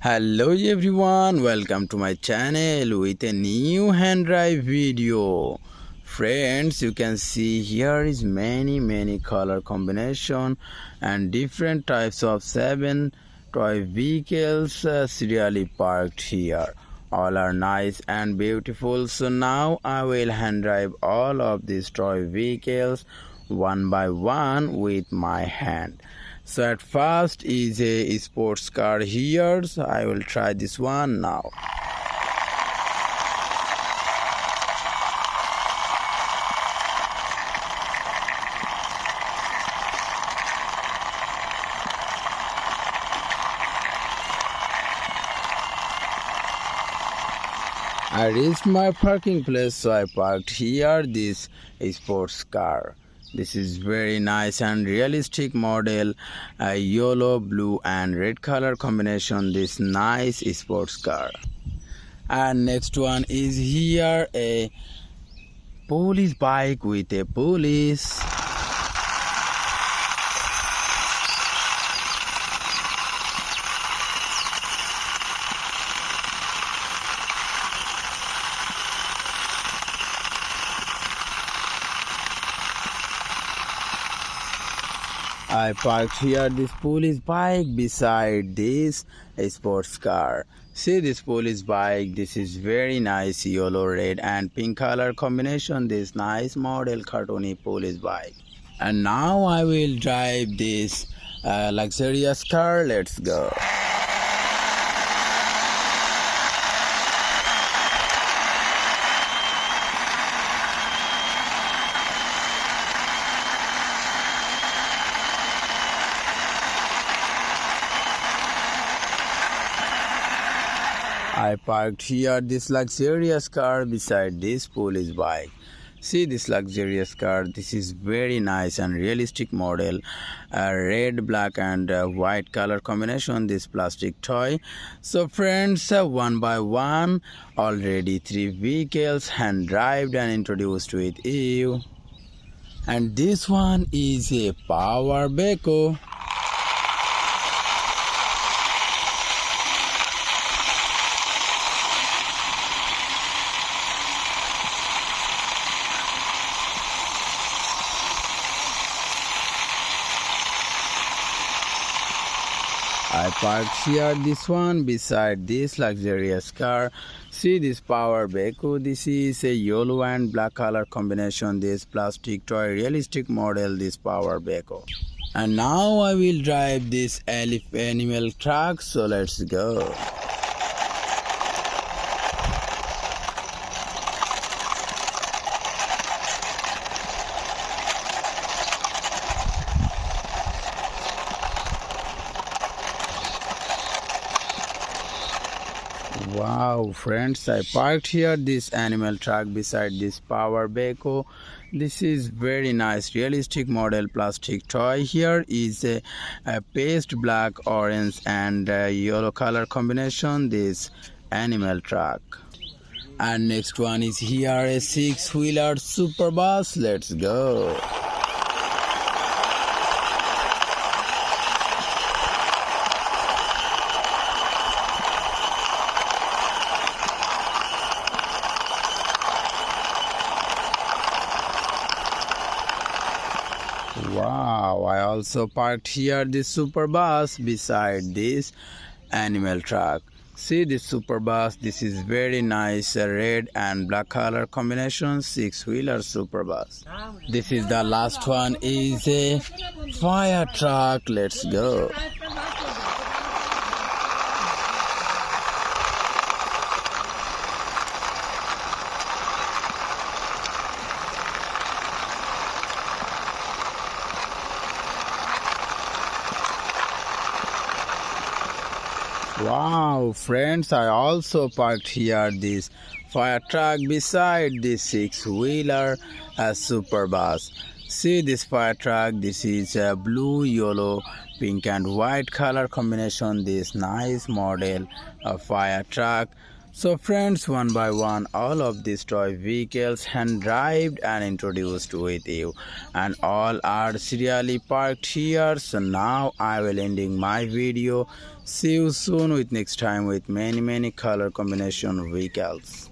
Hello everyone, welcome to my channel with a new hand drive video. Friends, you can see here is many color combination and different types of 7 toy vehicles serially parked here. All are nice and beautiful. So now I will hand drive all of these toy vehicles one by one with my hand. So at first is a sports car here, so I will try this one now. I reached my parking place, so I parked here this sports car. This is very nice and realistic model, yellow, blue and red color combination, this nice sports car. And next one is here a police bike with a police. I parked here this police bike beside this sports car. See this police bike, this is very nice yellow, red and pink color combination, this nice model cartoony police bike. And now I will drive this luxurious car. Let's go. I parked here this luxurious car beside this police bike. See this luxurious car, this is very nice and realistic model, red, black and white color combination, this plastic toy. So friends, one by one already 3 vehicles hand driven and introduced with you. And this one is a power backhoe. I parked here this one beside this luxurious car. See this power backhoe, this is a yellow and black color combination, this plastic toy realistic model, this power backhoe. And now I will drive this animal truck, so let's go. Wow friends, I parked here this animal truck beside this power backhoe. This is very nice realistic model plastic toy. Here is a paste black, orange and yellow color combination, this animal truck. And next one is here a 6-wheeler super bus. Let's go. Wow, I also parked here this super bus beside this animal truck. See this super bus, this is very nice red and black color combination, 6-wheeler super bus. This is the last one is a fire truck. Let's go. Wow friends, I also parked here this fire truck beside this 6-wheeler super bus. See this fire truck, this is a blue, yellow, pink and white color combination, this nice model of fire truck. So friends, one by one, all of these toy vehicles hand driven and introduced with you, and all are serially parked here. So now I will ending my video. See you soon with next time with many color combination vehicles.